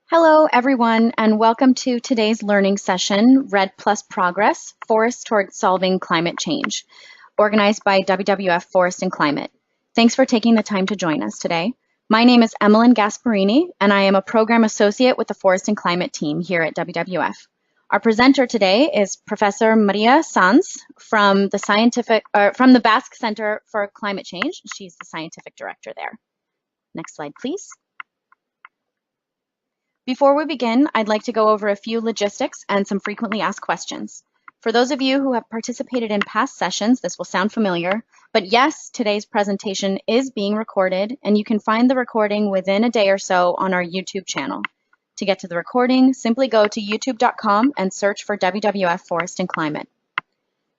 Hello, everyone, and welcome to today's learning session, REDD plus Progress, Forests Towards Solving Climate Change, organized by WWF Forest and Climate. Thanks for taking the time to join us today. My name is Emmeline Gasparini, and I am a Program Associate with the Forest and Climate team here at WWF. Our presenter today is Professor Maria Sanz from the Basque Center for Climate Change. She's the Scientific Director there. Next slide, please. Before we begin, I'd like to go over a few logistics and some frequently asked questions. For those of you who have participated in past sessions, this will sound familiar, but yes, today's presentation is being recorded, and you can find the recording within a day or so on our YouTube channel. To get to the recording, simply go to youtube.com and search for WWF Forest and Climate.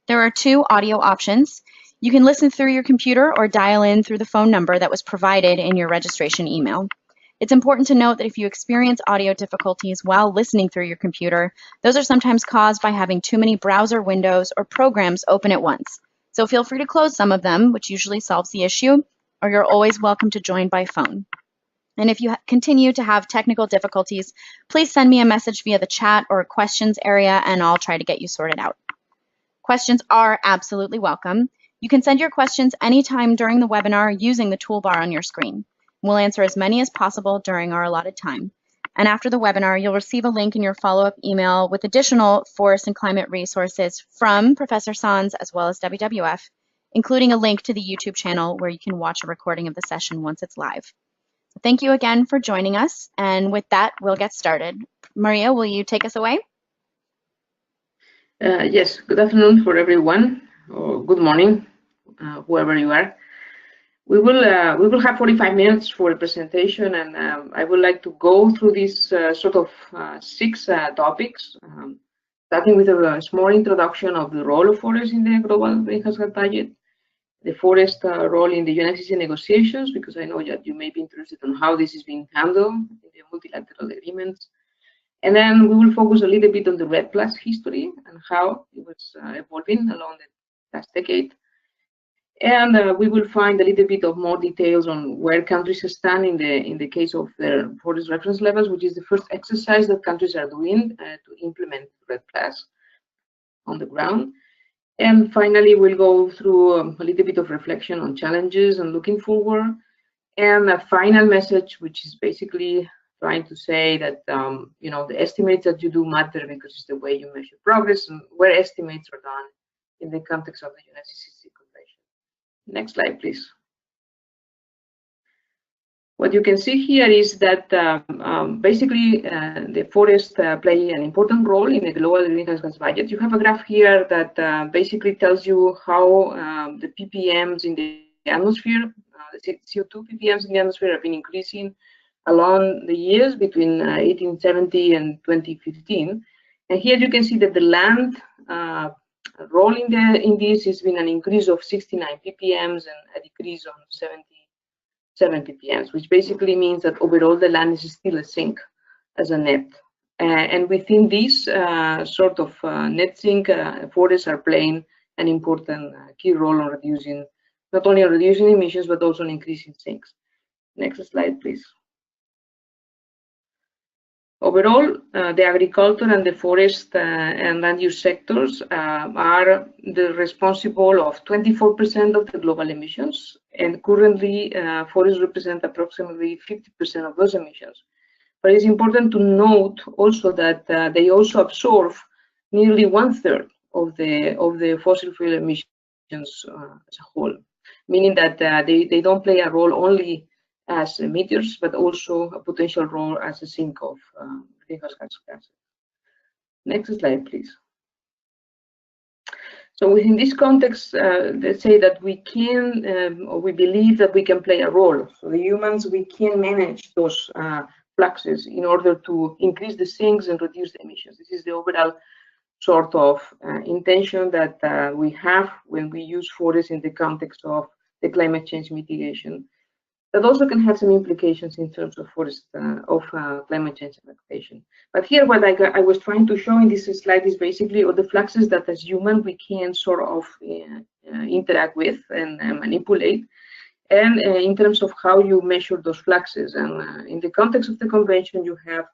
There are two audio options. You can listen through your computer or dial in through the phone number that was provided in your registration email. It's important to note that if you experience audio difficulties while listening through your computer, those are sometimes caused by having too many browser windows or programs open at once. So feel free to close some of them, which usually solves the issue, or you're always welcome to join by phone. And if you continue to have technical difficulties, please send me a message via the chat or questions area, and I'll try to get you sorted out. Questions are absolutely welcome. You can send your questions anytime during the webinar using the toolbar on your screen. We'll answer as many as possible during our allotted time. And after the webinar, you'll receive a link in your follow-up email with additional forest and climate resources from Professor Sanz as well as WWF, including a link to the YouTube channel where you can watch a recording of the session once it's live. So thank you again for joining us. And with that, we'll get started. Maria, will you take us away? Yes, good afternoon for everyone, or good morning, whoever you are. We will have 45 minutes for the presentation, and I would like to go through these sort of 6 topics, starting with a small introduction of the role of forests in the global greenhouse gas budget, the forest role in the UNFCCC negotiations, because I know that you may be interested in how this is being handled in the multilateral agreements, and then we will focus a little bit on the REDD plus history and how it was evolving along the last decade. And we will find a little bit of more details on where countries stand in the case of their forest reference levels, which is the first exercise that countries are doing to implement REDD plus on the ground. And finally, we'll go through a little bit of reflection on challenges and looking forward. And a final message, which is basically trying to say that you know, the estimates that you do matter because it's the way you measure progress and where estimates are done in the context of the UNFCCC Convention. Next slide, please. What you can see here is that basically the forests play an important role in the global greenhouse gas budget. You have a graph here that basically tells you how the ppms in the atmosphere, the CO2 ppms in the atmosphere have been increasing along the years between 1870 and 2015. And here you can see that the land role in this has been an increase of 69 ppms and a decrease on 77 ppms, which basically means that overall the land is still a sink as a net. And within this sort of net sink, forests are playing an important key role on reducing, not only on reducing emissions, but also on increasing sinks. Next slide, please. Overall, the agriculture and the forest and land use sectors are responsible of 24% of the global emissions, and currently forests represent approximately 50% of those emissions. But it's important to note also that they also absorb nearly 1/3 of the fossil fuel emissions as a whole, meaning that they don't play a role only as emitters, but also a potential role as a sink of greenhouse gases. Next slide, please. So within this context, let's say that we can, or we believe that we can play a role. So the humans, we can manage those fluxes in order to increase the sinks and reduce the emissions. This is the overall sort of intention that we have when we use forests in the context of the climate change mitigation. That also can have some implications in terms of forest climate change adaptation. But here, what I was trying to show in this slide is basically all the fluxes that as human we can sort of interact with and manipulate, and in terms of how you measure those fluxes. And in the context of the convention, you have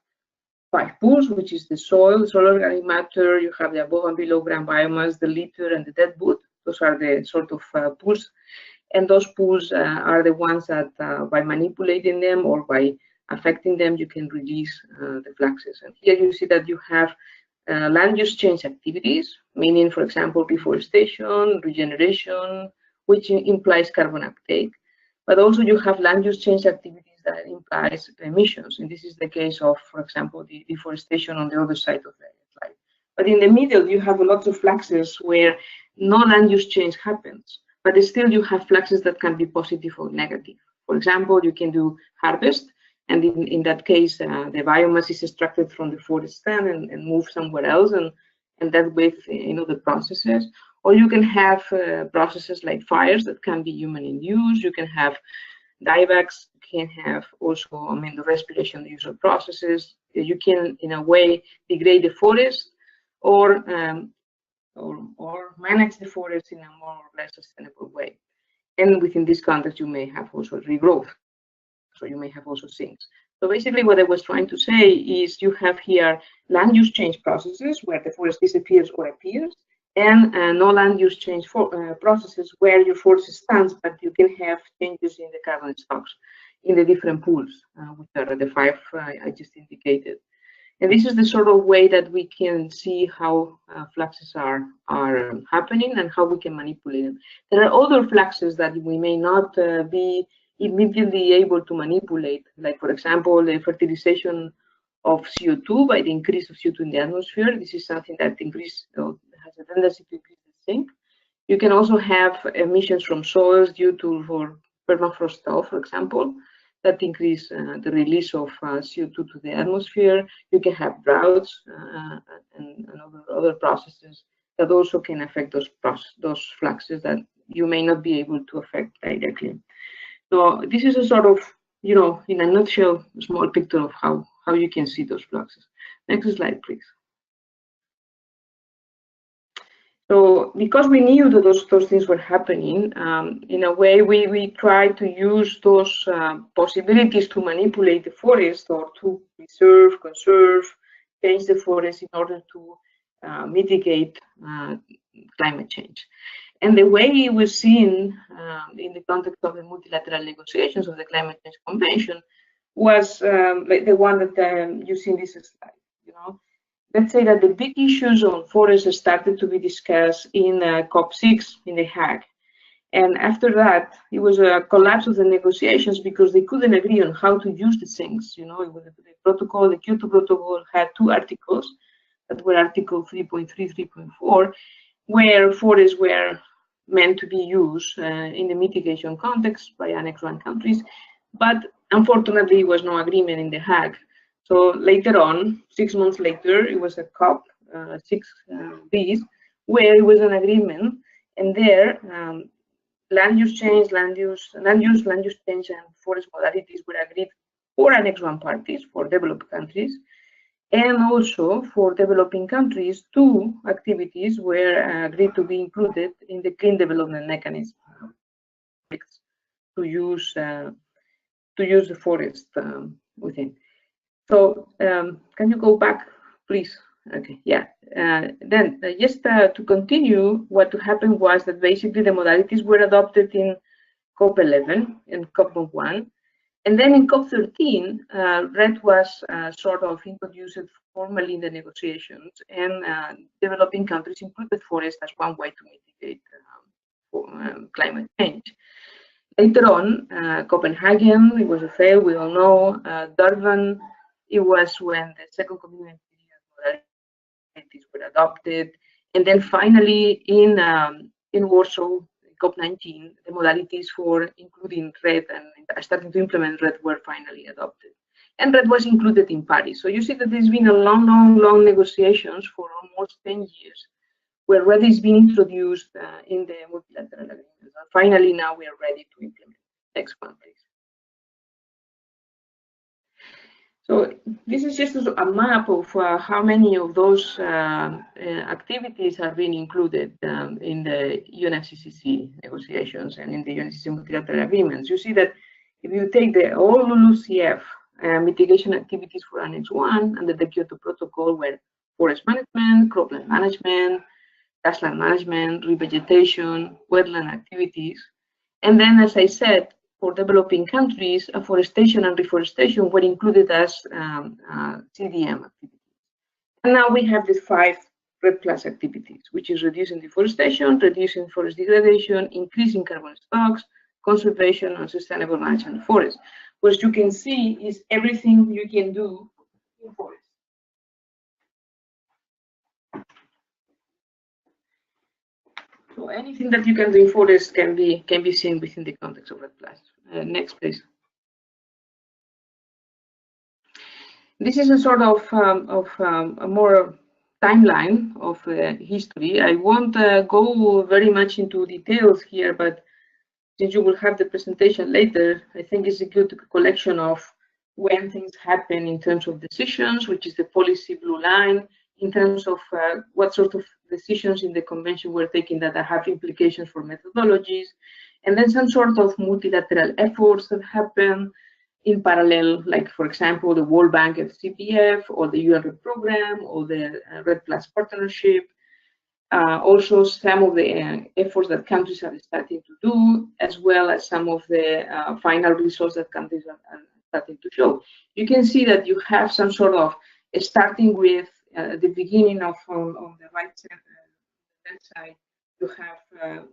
5 pools, which is the soil organic matter, you have the above and below ground biomass, the litter, and the dead wood. Those are the sort of pools. And those pools are the ones that by manipulating them or by affecting them, you can release the fluxes. And here you see that you have land use change activities, meaning, for example, reforestation, regeneration, which implies carbon uptake. But also you have land use change activities that implies emissions. And this is the case of, for example, the deforestation on the other side of the slide. But in the middle, you have lots of fluxes where no land use change happens, but still you have fluxes that can be positive or negative. For example, you can do harvest, and in that case, the biomass is extracted from the forest stand and moved somewhere else, and that with the processes. Or you can have processes like fires that can be human-induced. You can have diebacks. You can have also, the respiration, the usual processes. You can, in a way, degrade the forest or manage the forest in a more or less sustainable way. And within this context, you may have also regrowth. So you may have also sinks. So basically what I was trying to say is you have here land use change processes where the forest disappears or appears, and no land use change processes where your forest stands, but you can have changes in the carbon stocks in the different pools, which are the 5 I just indicated. And this is the sort of way that we can see how fluxes are happening and how we can manipulate them. There are other fluxes that we may not be immediately able to manipulate, like, for example, the fertilization of CO2 by the increase of CO2 in the atmosphere. This is something that has a tendency to increase the sink. You can also have emissions from soils due to permafrost thaw, for example, that increase the release of CO2 to the atmosphere. You can have droughts and other processes that also can affect those fluxes that you may not be able to affect directly. So this is a sort of, in a nutshell, small picture of how you can see those fluxes. Next slide, please. So because we knew that those things were happening, in a way we tried to use those possibilities to manipulate the forest or to preserve, conserve, change the forest in order to mitigate climate change. And the way it was seen in the context of the multilateral negotiations of the Climate Change Convention was like the one that you see in this slide. Let's say that the big issues on forests started to be discussed in COP6 in The Hague. And after that, it was a collapse of the negotiations because they couldn't agree on how to use the things. It was the Kyoto Protocol had 2 articles that were Article 3.3, 3.4, where forests were meant to be used in the mitigation context by Annex 1 countries. But unfortunately, there was no agreement in The Hague. So later on, 6 months later, it was a COP 6b, where it was an agreement, and there land use change, land use change, and forest modalities were agreed for Annex 1 parties, for developed countries, and also for developing countries. 2 activities were agreed to be included in the clean development mechanism to use the forest within. So can you go back, please? Okay, yeah. Then just to continue, what happened was that basically the modalities were adopted in COP11 and COP1. And then in COP13, REDD was sort of introduced formally in the negotiations, and developing countries included forest as one way to mitigate climate change. Later on, Copenhagen, it was a fail, we all know. Durban, it was when the second commitment modalities were adopted. And then finally in Warsaw, COP19, the modalities for including REDD and starting to implement REDD were finally adopted. And REDD was included in Paris. So you see that there's been a long negotiations for almost 10 years where REDD is being introduced in the multilateral agreements. And finally, now we are ready to implement. Next one, please. So this is just a map of how many of those activities are being included in the UNFCCC negotiations and in the UNFCCC multilateral agreements. You see that if you take the all LULUCF mitigation activities for Annex 1 under the Kyoto Protocol were forest management, cropland management, grassland management, revegetation, wetland activities. And then, as I said, for developing countries, afforestation and reforestation were included as CDM activities. And now we have these 5 REDD+ activities, which is reducing deforestation, reducing forest degradation, increasing carbon stocks, conservation, and sustainable management of forests. What you can see is everything you can do in forest. So anything that you can do in forest can be seen within the context of REDD+. Next, please. This is a sort of a more timeline of history. I won't go very much into details here, but since you will have the presentation later, I think it's a good collection of when things happen in terms of decisions, which is the policy blue line, in terms of what sort of decisions in the convention were taken that have implications for methodologies, and then some sort of multilateral efforts that happen in parallel, like, for example, the World Bank FCPF, or the UN REDD program, or the REDD+ partnership. Also, some of the efforts that countries are starting to do, as well as some of the final results that countries are starting to show. You can see that you have some sort of starting with the beginning of on the right side. You have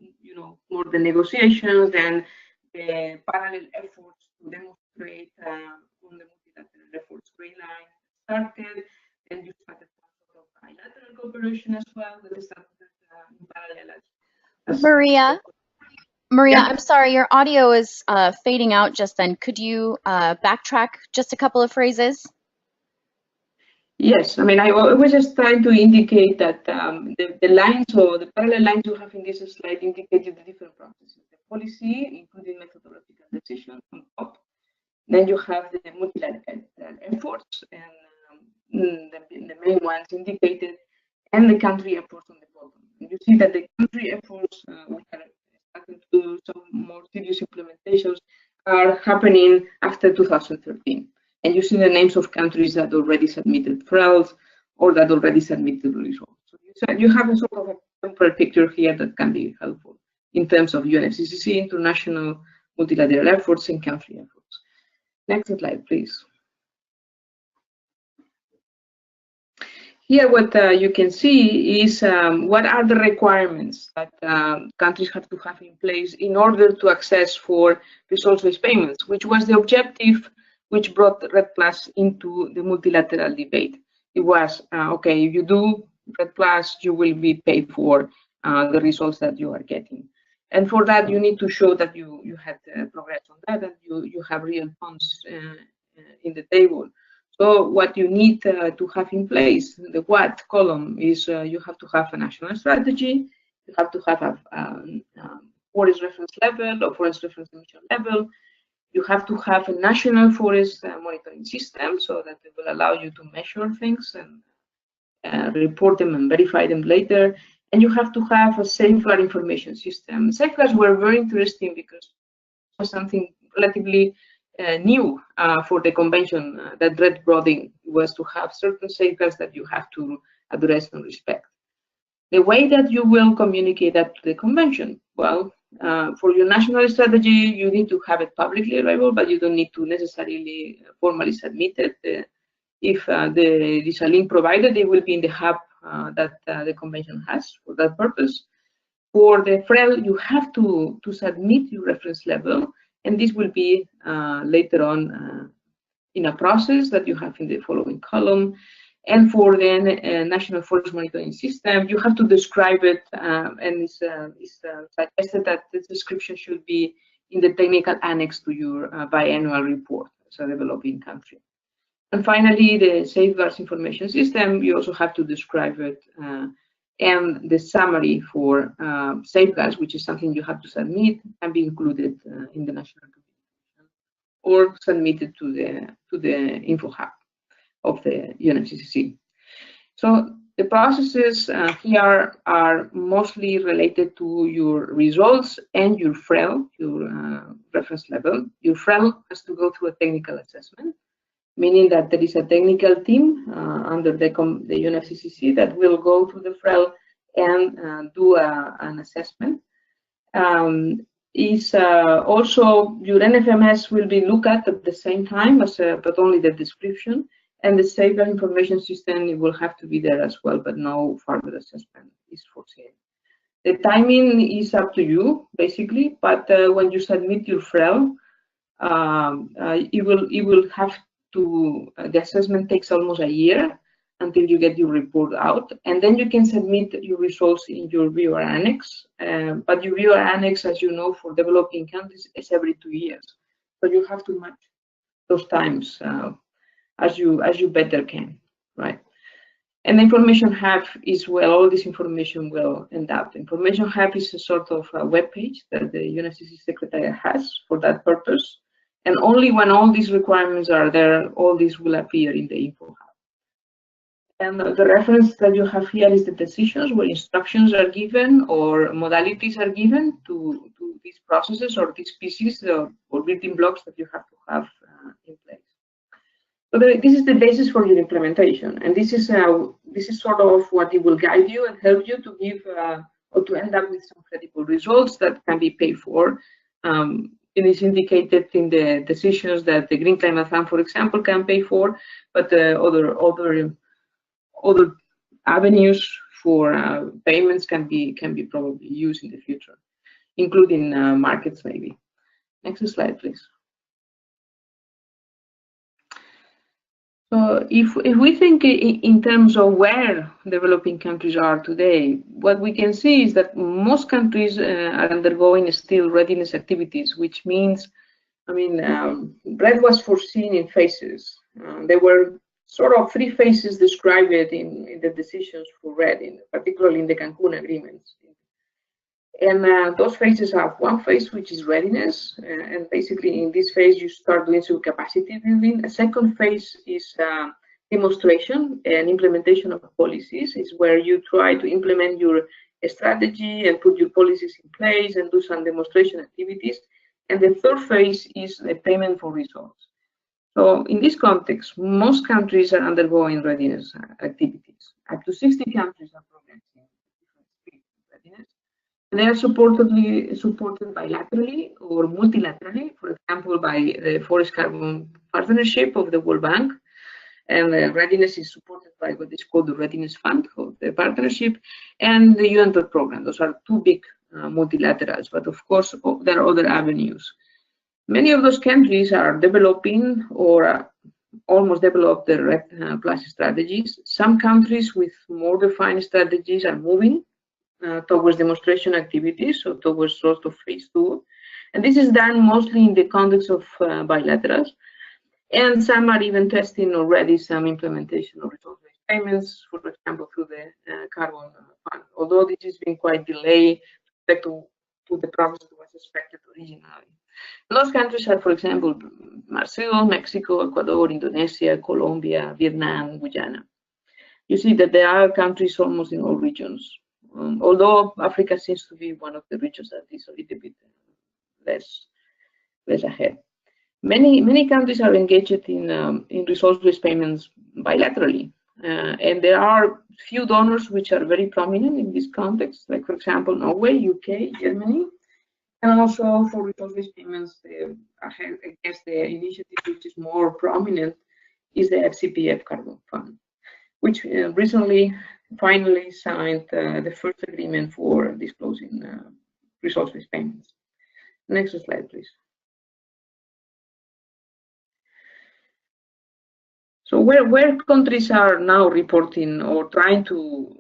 more the negotiations, then the parallel efforts to demonstrate on the multilateral efforts green line started. Then you started some sort of bilateral cooperation as well that started in parallel. Maria, Yeah. I'm sorry, your audio is fading out just then. Could you backtrack just a couple of phrases? Yes, I mean, I was just trying to indicate that the lines or the parallel lines you have in this slide indicated the different processes. The policy, including methodological decisions on top. Then you have the multilateral efforts, and the main ones indicated, and the country efforts on the bottom. And you see that the country efforts, which are starting to do some more serious implementations, are happening after 2013. And you see the names of countries that already submitted FRELS or that already submitted results. So you have a sort of a temporary picture here that can be helpful in terms of UNFCCC, international multilateral efforts, and country efforts. Next slide, please. Here, what you can see is what are the requirements that countries have to have in place in order to access for resource-based payments, which was the objective which brought REDD+ into the multilateral debate. It was, okay, if you do REDD+, you will be paid for the results that you are getting. And for that, you need to show that you had progress on that, and you have real funds in the table. So what you need to have in place, the what column, is you have to have a national strategy, you have to have a forest reference level or forest reference emission level, you have to have a national forest monitoring system so that it will allow you to measure things and report them and verify them later. And you have to have a safeguard information system. Safeguards were very interesting because it was something relatively new for the convention that REDD brought in, was to have certain safeguards that you have to address and respect. The way that you will communicate that to the convention, well, for your national strategy, you need to have it publicly available, but you don't need to necessarily formally submit it. If there is a link provided, it will be in the hub that the convention has for that purpose. For the FREL, you have to submit your reference level, and this will be later on in a process that you have in the following column. And for the National Forest Monitoring System, you have to describe it, and it's suggested that the description should be in the technical annex to your biannual report as a developing country. And finally, the Safeguards Information System, you also have to describe it, and the summary for safeguards, which is something you have to submit, can be included in the national communication or submitted to the info hub of the UNFCCC. So the processes here are mostly related to your results and your FREL, your reference level. Your FREL has to go through a technical assessment. meaning that there is a technical team under the UNFCCC that will go to the FREL and do an assessment. Also your NFMS will be looked at the same time as but only the description, and the safeguard information system will have to be there as well, but no further assessment is foreseen. The timing is up to you basically, but when you submit your FREL, you will have to, the assessment takes almost a year until you get your report out, and then you can submit your results in your viewer annex. But your viewer annex, as you know, for developing countries is every 2 years, so you have to match those times as you better can, right? And the information hub is where all this information will end up. The information hub is a sort of a web page that the UNFCCC Secretariat has for that purpose, and only when all these requirements are there, all this will appear in the info hub. And the reference that you have here is the decisions where instructions are given or modalities are given to these processes or these pieces or building blocks that you have to have in place. So this is the basis for your implementation, and this is sort of what it will guide you and help you to give or to end up with some credible results that can be paid for. It is indicated in the decisions that the Green Climate Fund, for example, can pay for, but other avenues for payments can be probably used in the future, including markets maybe. Next slide, please. So if we think in terms of where developing countries are today, what we can see is that most countries are undergoing still readiness activities, which means, I mean, REDD was foreseen in phases. There were sort of 3 phases described in the decisions for REDD, particularly in the Cancun agreements. And those phases have one phase which is readiness, and basically in this phase you start doing some capacity building. A second phase is demonstration and implementation of policies. It's where you try to implement your strategy and put your policies in place and do some demonstration activities. And the third phase is the payment for results. So in this context, most countries are undergoing readiness activities. Up to 60 countries are progressing different speeds of readiness. They are supported bilaterally or multilaterally, for example, by the Forest Carbon Partnership of the World Bank. And the readiness is supported by what is called the Readiness Fund of the partnership and the UN program. Those are 2 big multilaterals, but of course, there are other avenues. Many of those countries are developing or almost developed the REDD+ strategies. Some countries with more defined strategies are moving towards demonstration activities, so towards sort of phase 2. And this is done mostly in the context of bilaterals. And some are even testing already some implementation of resource-based payments, for example, through the carbon fund, although this has been quite delayed respect to the progress that was expected originally. Those countries are, for example, Brazil, Mexico, Ecuador, Indonesia, Colombia, Vietnam, Guyana. You see that there are countries almost in all regions. Although Africa seems to be one of the regions that is a little bit less ahead. Many countries are engaged in resource-based payments bilaterally, and there are few donors which are very prominent in this context, like for example Norway, UK, Germany, and also for resource-based payments, I guess the initiative which is more prominent is the FCPF Carbon Fund, which recently finally signed the first agreement for disclosing resource-based payments. Next slide, please. So where countries are now reporting or trying to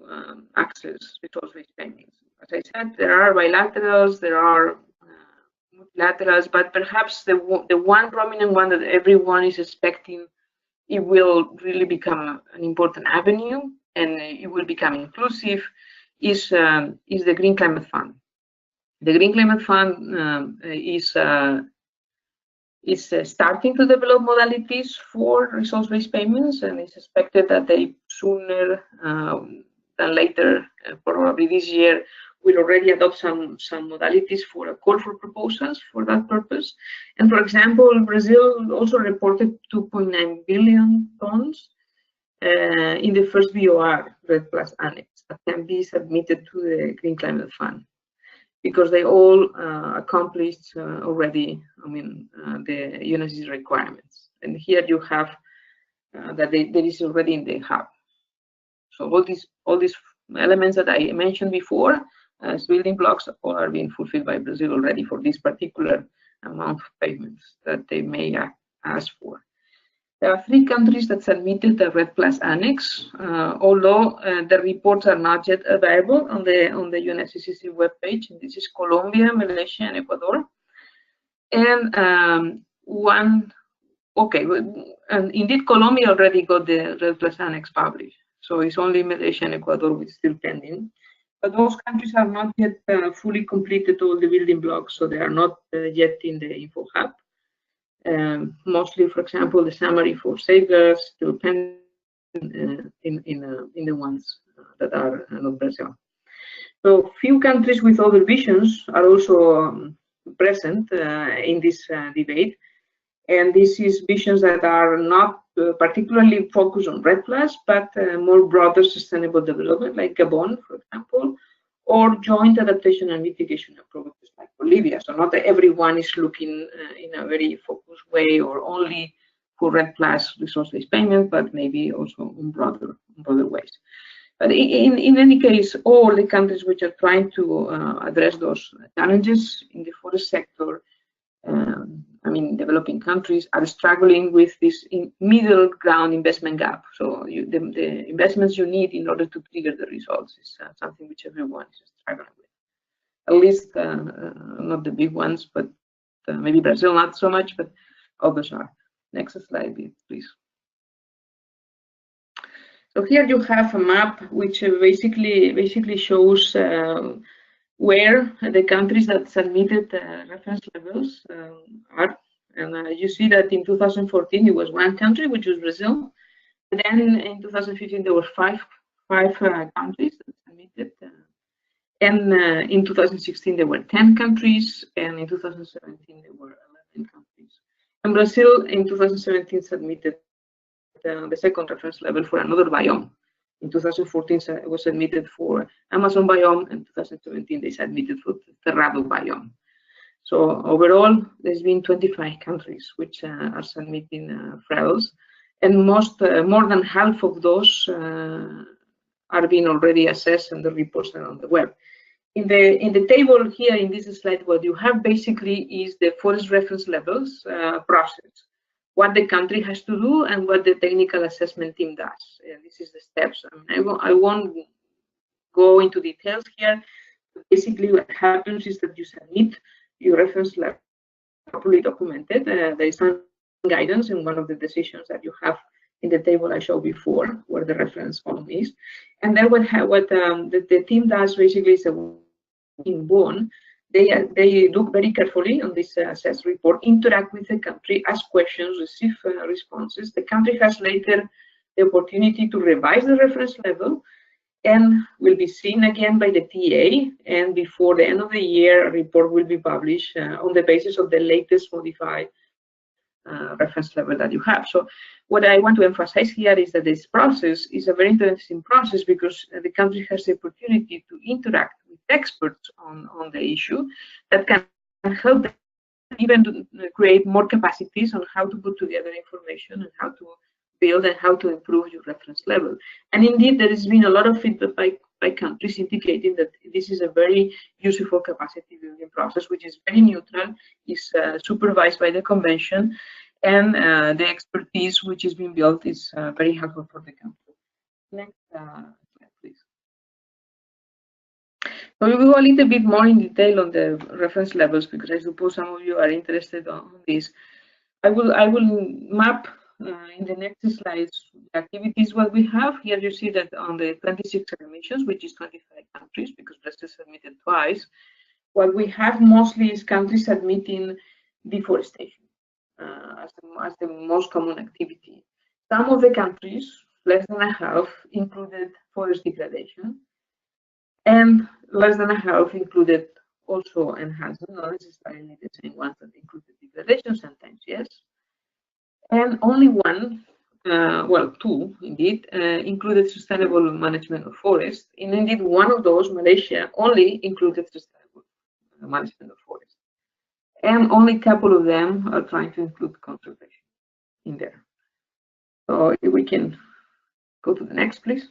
access resource-based payments? As I said, there are bilaterals, there are multilaterals, but perhaps the one prominent one that everyone is expecting it will really become an important avenue and it will become inclusive is the Green Climate Fund. The Green Climate Fund is starting to develop modalities for resource-based payments, and it's expected that they sooner than later, probably this year, will already adopt some modalities for a call for proposals for that purpose. And for example, Brazil also reported 2.9 billion tons in the first BOR REDD Plus Annex that can be submitted to the Green Climate Fund, because they all accomplished already, the UNFCCC requirements. And here you have that there is already in the hub. So all these elements that I mentioned before as building blocks all are being fulfilled by Brazil already for this particular amount of payments that they may ask for. There are 3 countries that submitted the REDD Plus Annex, although the reports are not yet available on the UNFCCC webpage. This is Colombia, Malaysia, and Ecuador. And and indeed Colombia already got the REDD Plus Annex published. So it's only Malaysia and Ecuador which is still pending. But those countries have not yet fully completed all the building blocks, so they are not yet in the Info Hub. Mostly, for example, the summary for safeguards still pending in the ones that are not Brazil. So few countries with other visions are also present in this debate, and this is visions that are not particularly focused on REDD Plus, but more broader sustainable development, like Gabon, for example, or joint adaptation and mitigation approaches like Bolivia. So not that everyone is looking in a very focused way or only for REDD Plus resource-based payment, but maybe also in broader ways. But in any case, all the countries which are trying to address those challenges in the forest sector, developing countries, are struggling with this middle ground investment gap. So the investments you need in order to trigger the results is something which everyone is struggling with. At least not the big ones, but maybe Brazil not so much, but others are. Next slide, please. So here you have a map which basically shows where the countries that submitted reference levels are. And you see that in 2014 there was 1 country, which was Brazil. And then in 2015 there were five countries that submitted. And in 2016 there were 10 countries, and in 2017 there were 11 countries. And Brazil in 2017 submitted the second reference level for another biome. In 2014 it was submitted for Amazon biome, and 2017 they submitted for the Cerrado biome. So overall, there's been 25 countries which are submitting FRELS, and more than half of those are being already assessed, and the reports are on the web. In the table here in this slide, what you have basically is the forest reference levels process, what the country has to do and what the technical assessment team does. And this is the steps. I won't go into details here. But basically, what happens is that you submit your reference level properly documented. There is some guidance in one of the decisions that you have in the table I showed before, where the reference column is. And then what the team does basically is in Bonn, they look very carefully on this assessed report, interact with the country, ask questions, receive responses. The country has later the opportunity to revise the reference level, and will be seen again by the TA, and before the end of the year, a report will be published on the basis of the latest modified reference level that you have. So what I want to emphasize here is that this process is a very interesting process, because the country has the opportunity to interact with experts on the issue that can help them even to create more capacities on how to put together information and how to build and how to improve your reference level. And indeed, there has been a lot of feedback by countries indicating that this is a very useful capacity building process, which is very neutral, is supervised by the convention, and the expertise which is being built is very helpful for the country. Next slide, please. So we will go a little bit more in detail on the reference levels, because I suppose some of you are interested on this. I will map in the next slides the activities what we have. Here you see that on the 26 emissions, which is 25 countries, because Brazil submitted twice, what we have mostly is countries submitting deforestation as the most common activity. Some of the countries, less than a half, included forest degradation. And less than a half included also enhancement, not necessarily the same ones that included degradation, sometimes yes. And only one, well, two indeed, included sustainable management of forest. And indeed, one of those, Malaysia, only included sustainable management of forest. And only a couple of them are trying to include conservation in there. So if we can go to the next, please.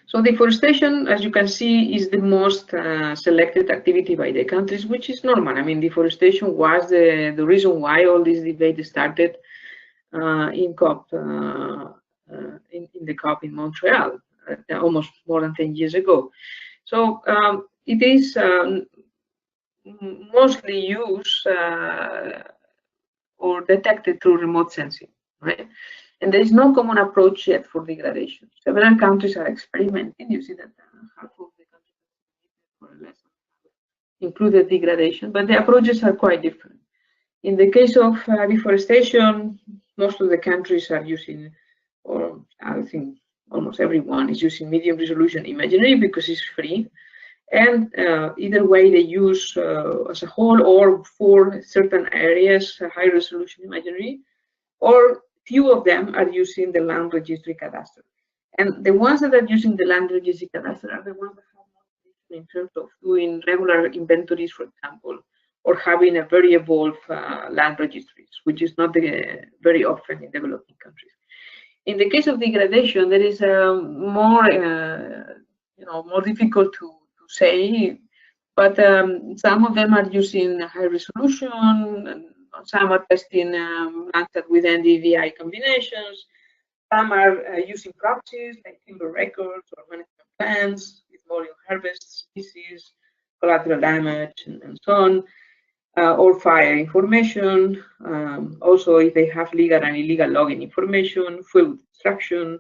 So deforestation, as you can see, is the most selected activity by the countries, which is normal. I mean, deforestation was the reason why all this debate started in COP, in the COP in Montreal, almost more than 10 years ago. So it is mostly used or detected through remote sensing, right? And there is no common approach yet for degradation. Several countries are experimenting. You see that half of the countries more or less included degradation, but the approaches are quite different. In the case of deforestation, most of the countries are using, or I think almost everyone is using medium resolution imagery because it's free. And either way, they use as a whole or for certain areas high resolution imagery, or few of them are using the land registry cadastre. And the ones that are using the land registry cadastre are the ones that have more in terms of doing regular inventories, for example, or having a very evolved land registries, which is not very often in developing countries. In the case of degradation, there is more, more difficult to say, but some of them are using high resolution, and some are testing Landsat with NDVI combinations. Some are using proxies like timber records or management plans with volume harvest, species, collateral damage, and so on, or fire information. Also, if they have legal and illegal logging information, fuel destruction,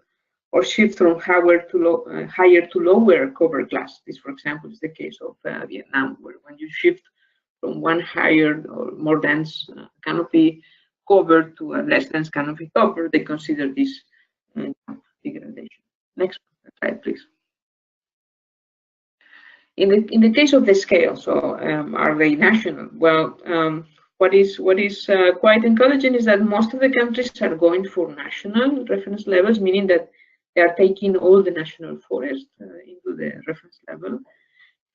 or shift from higher to lower cover class. This, for example, is the case of Vietnam, where when you shift from one higher or more dense canopy cover to a less dense canopy cover, they consider this degradation. Next slide, please. In the case of the scale, so are they national? Well, what is quite encouraging is that most of the countries are going for national reference levels, meaning that they are taking all the national forest into the reference level.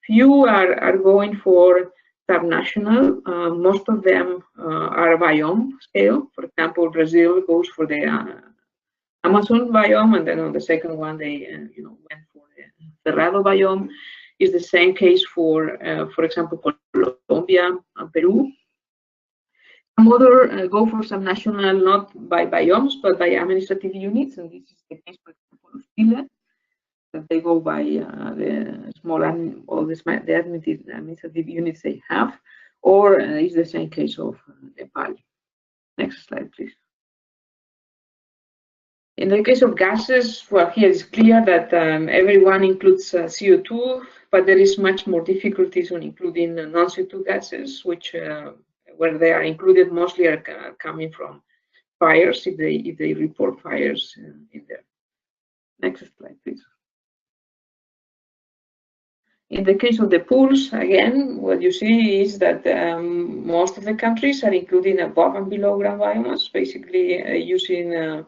Few are going for subnational. Most of them are biome scale. For example, Brazil goes for the Amazon biome, and then on the second one they went for the Cerrado biome. Is the same case for example, Colombia and Peru. Some other go for some national, not by biomes, but by administrative units, and this is the case, for example, of Chile, that they go by the small all the administrative units they have, or is the same case of Nepal. Next slide, please. In the case of gases, well, here it's clear that everyone includes CO2, but there is much more difficulties on including non-CO2 gases, which where they are included mostly are coming from fires, if they report fires in there. Next slide, please. In the case of the pools, again, what you see is that most of the countries are including above and below ground biomass, basically using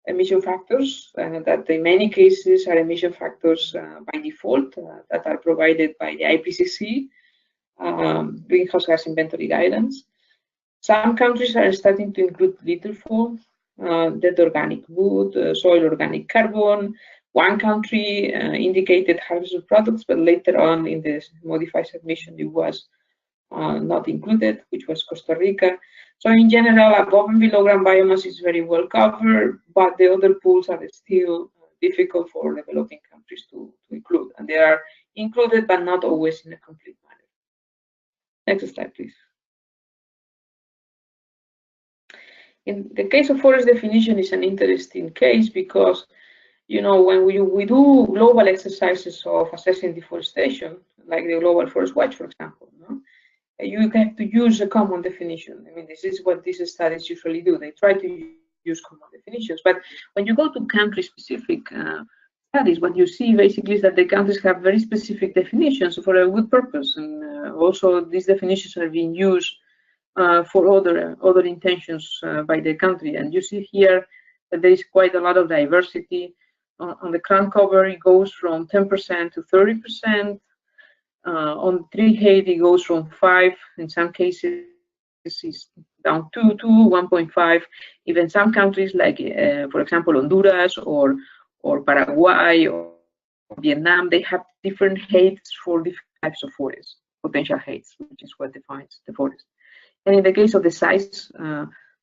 emission factors that in many cases are emission factors by default that are provided by the IPCC greenhouse gas inventory guidance. Some countries are starting to include litter form, dead organic wood, soil organic carbon. One country indicated harvested products, but later on in the modified submission it was not included, which was Costa Rica. So in general, above and below ground biomass is very well covered, but the other pools are still difficult for developing countries to include, and they are included, but not always in a complete manner. Next slide, please. In the case of forest definition, is an interesting case because, when we do global exercises of assessing deforestation, like the Global Forest Watch, for example, you have to use a common definition. I mean, this is what these studies usually do. They try to use common definitions. But when you go to country-specific studies, what you see basically is that the countries have very specific definitions for a good purpose, and also these definitions are being used for other intentions by the country. And you see here that there is quite a lot of diversity. On the ground cover, it goes from 10% to 30%. On 3 it goes from 5, in some cases is down to 1.5. Even some countries like, for example, Honduras or Paraguay or Vietnam, they have different heights for different types of forests, potential heights, which is what defines the forest. And in the case of the size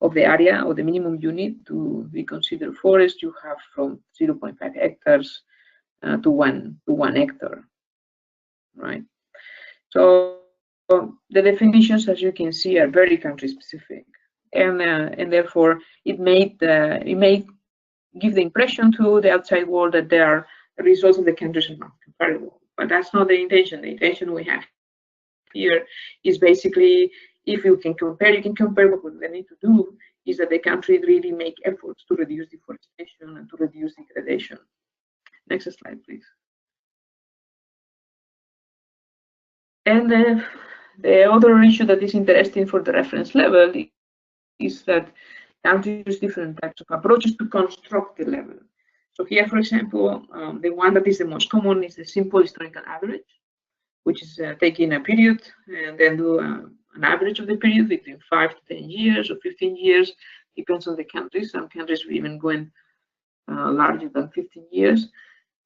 of the area or the minimum unit to be considered forest, you have from 0.5 hectares to 1 hectare, right? So the definitions, as you can see, are very country specific, and therefore it may give the impression to the outside world that they are the results of the countries are not comparable. But that's not the intention. The intention we have here is basically, if you can compare, but what they need to do is that the country really make efforts to reduce deforestation and to reduce degradation. Next slide, please. And the other issue that is interesting for the reference level is that countries use different types of approaches to construct the level. So here, for example, the one that is the most common is the simple historical average, which is taking a period and then do an average of the period between 5 to 10 years or 15 years, depends on the countries. Some countries will even go larger than 15 years.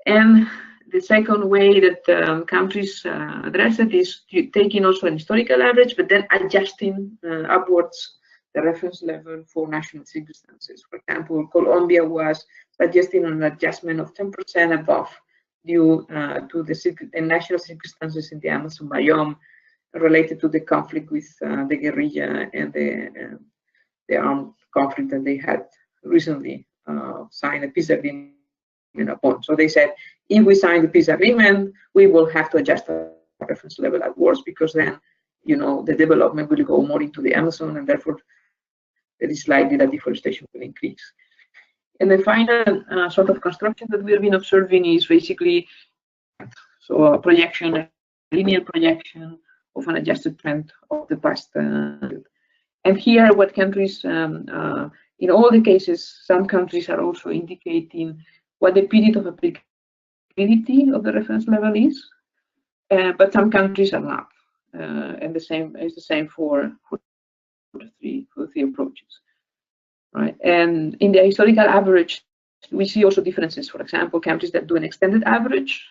And the second way that countries address it is taking also an historical average, but then adjusting upwards the reference level for national circumstances. For example, Colombia was suggesting an adjustment of 10% above due to the national circumstances in the Amazon biome related to the conflict with the guerrilla and the armed conflict that they had recently signed a peace agreement upon. So they said, if we sign the peace agreement, we will have to adjust the reference level upwards, because then, the development will go more into the Amazon, and therefore it is likely that deforestation will increase. And the final sort of construction that we have been observing is basically a projection, a linear projection of an adjusted trend of the past. And here, what countries, in all the cases, some countries are also indicating what the period of applicability of the reference level is, but some countries are not. And the same is the same for the three approaches, right? And in the historical average, we see also differences. For example, countries that do an extended average,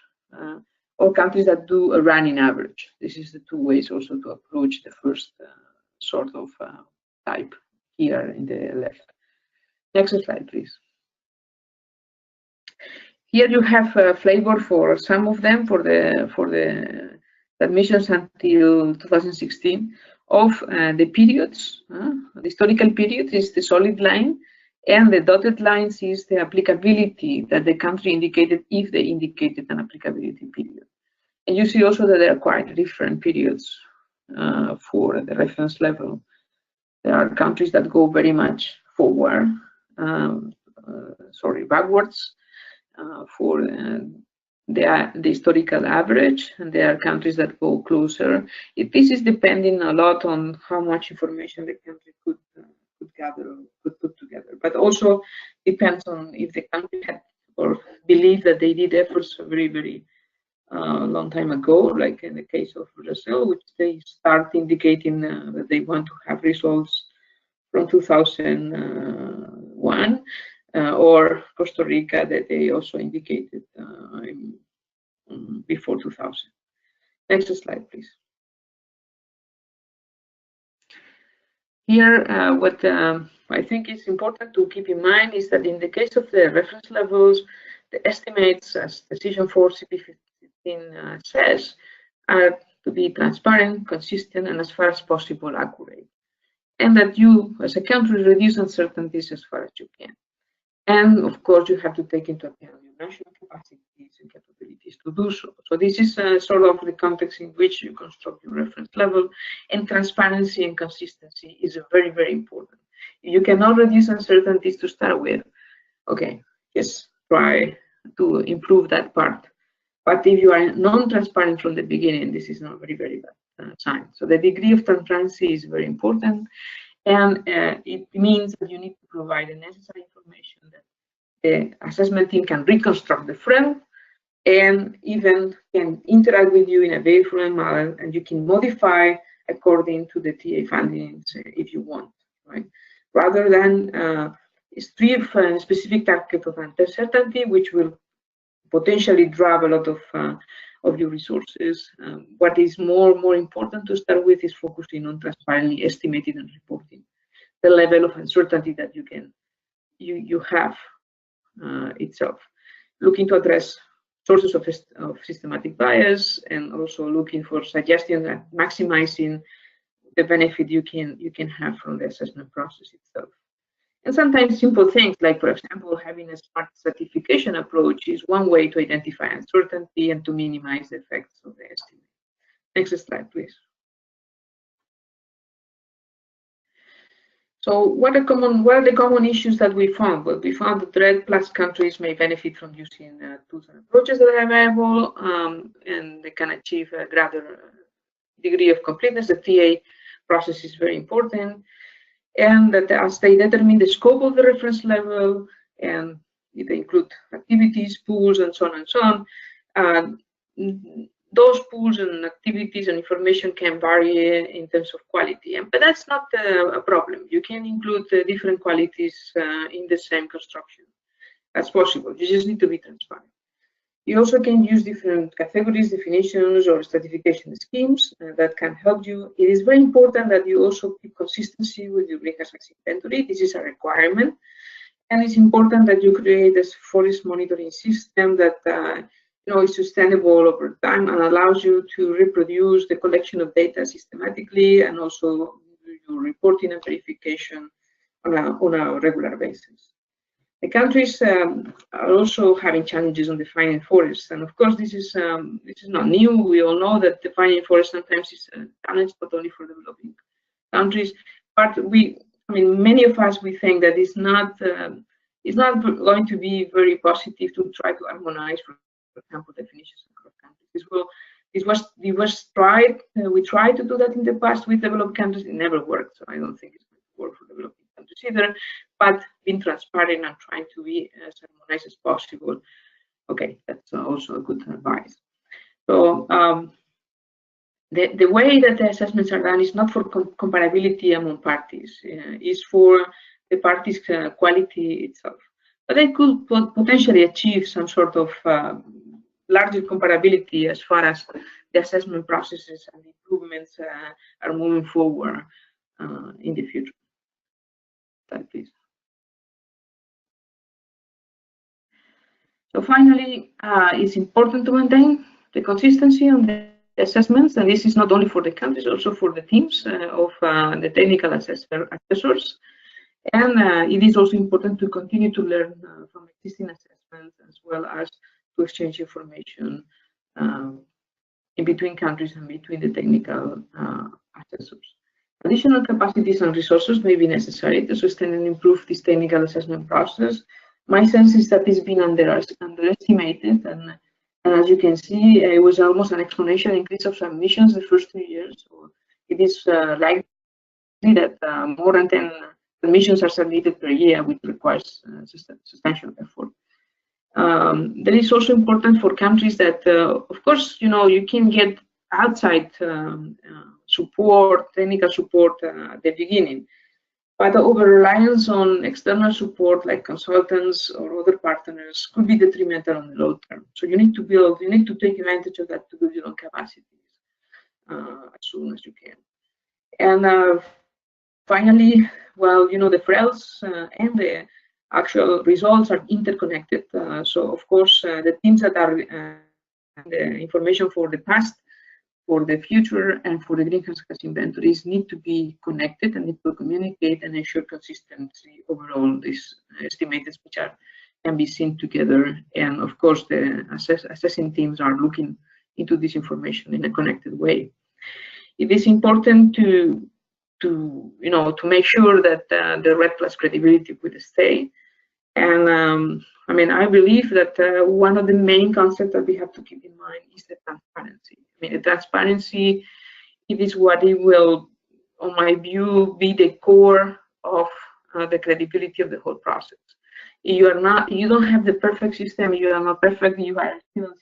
or countries that do a running average. This is the two ways also to approach the first sort of type here in the left. Next slide, please. Here you have a flavor for some of them for the admissions until 2016 of the periods. The historical period is the solid line, and the dotted lines is the applicability that the country indicated if they indicated an applicability period. And you see also that there are quite different periods for the reference level. There are countries that go very much forward, backwards for the historical average, and there are countries that go closer. This is depending a lot on how much information the country could gather or could put together, but also depends on if the country had or believe that they did efforts a very, very long time ago, like in the case of Brazil, which they start indicating that they want to have results from 2001, or Costa Rica, that they also indicated before 2000. Next slide, please. Here, what I think is important to keep in mind is that in the case of the reference levels, the estimates, as Decision 4 CP15 says, are to be transparent, consistent, and as far as possible accurate. And that you, as a country, reduce uncertainties as far as you can. And of course, you have to take into account your national capacities and capabilities to do so. So this is sort of the context in which you construct your reference level, and transparency and consistency is very, very important. You cannot reduce uncertainties to start with. Okay, just try to improve that part. But if you are non-transparent from the beginning, this is not a very bad sign. So the degree of transparency is very important, and it means that you need to provide the necessary information that the assessment team can reconstruct the FREL and even can interact with you in a very fluent manner, and you can modify according to the TA findings if you want, right? Rather than strip a specific target of uncertainty, which will potentially drive a lot of your resources. What is more important to start with is focusing on transparently estimating and reporting the level of uncertainty that you have itself. Looking to address sources of systematic bias, and also looking for suggestions that maximizing the benefit you can have from the assessment process itself. And sometimes simple things like, for example, having a smart certification approach is one way to identify uncertainty and to minimize the effects of the estimate. Next slide, please. So what are the common issues that we found? Well, we found that REDD+ countries may benefit from using tools and approaches that are available, and they can achieve a greater degree of completeness. The TA process is very important, and that as they determine the scope of the reference level, and they include activities, pools, and so on and so on, those pools and activities and information can vary in terms of quality, but that's not a problem. You can include different qualities in the same construction. That's possible. You just need to be transparent. You also can use different categories, definitions, or stratification schemes that can help you. It is very important that you also keep consistency with your greenhouse gas inventory. This is a requirement, and it's important that you create a forest monitoring system that is sustainable over time and allows you to reproduce the collection of data systematically, and also your reporting and verification on a regular basis. The countries are also having challenges on defining forests, and of course this is not new. We all know that defining forests sometimes is a challenge, not only for developing countries, but many of us, we think that it's not going to be very positive to try to harmonize, for example, definitions across countries. We tried to do that in the past with developed countries. It never worked, so I don't think it's going to work for developing countries either. But being transparent and trying to be as harmonized as possible, okay, that's also a good advice. So the way that the assessments are done is not for comparability among parties, is for the parties' quality itself. But they could potentially achieve some sort of larger comparability as far as the assessment processes and improvements are moving forward in the future. Please. So finally, it's important to maintain the consistency on the assessments, and this is not only for the countries, also for the teams of the technical assessors. And it is also important to continue to learn from existing assessments, as well as to exchange information in between countries and between the technical assessors. Additional capacities and resources may be necessary to sustain and improve this technical assessment process. My sense is that it's been underestimated, and as you can see, it was almost an exponential increase of submissions the first 2 years. So it is likely that more than 10 submissions are submitted per year, which requires substantial effort. That is also important for countries that, of course, you can get outside support, technical support at the beginning, but the over-reliance on external support like consultants or other partners could be detrimental on the long term. So you need to take advantage of that to build your own capacities as soon as you can. And finally, well, the FRELS and the actual results are interconnected. So of course, the teams that are the information for the past, for the future, and for the greenhouse gas inventories need to be connected and need to communicate and ensure consistency over all these estimates, which can be seen together. And of course, the assessing teams are looking into this information in a connected way. It is important to make sure that the REDD+ credibility will stay, And I mean, I believe that one of the main concepts that we have to keep in mind is the transparency. I mean, the transparency, it is what it will, on my view, be the core of the credibility of the whole process. You don't have the perfect system. You are not perfect. You are still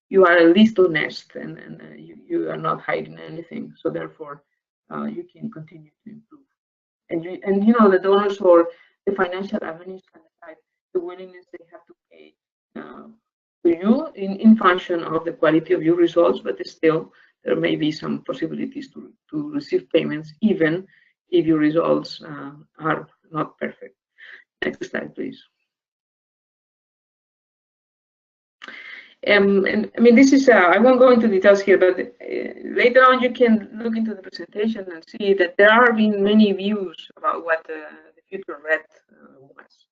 you are at least honest, and you are not hiding anything. So therefore, you can continue to improve. And you know, the donors or the financial avenues can decide the willingness they have to pay to you in function of the quality of your results, but still there may be some possibilities to receive payments even if your results are not perfect. Next slide, please. And I mean, this is, I won't go into details here, but later on you can look into the presentation and see that there are been many views about what the future REDD was.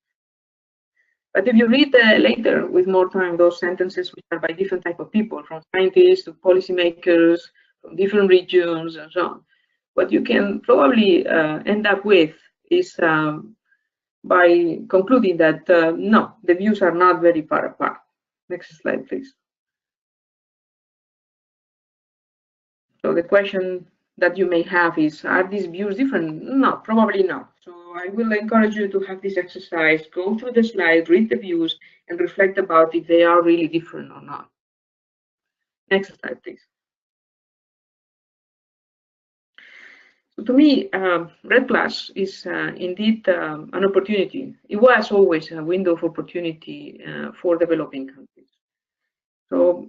But if you read later with more time, those sentences which are by different type of people, from scientists to policymakers, from different regions and so on, what you can probably end up with is by concluding that no, the views are not very far apart. Next slide, please. So the question that you may have is, are these views different? No, probably not. So I will encourage you to have this exercise, go through the slide, read the views, and reflect about if they are really different or not. Next slide, please. So to me, REDD+ is indeed an opportunity. It was always a window of opportunity for developing countries. So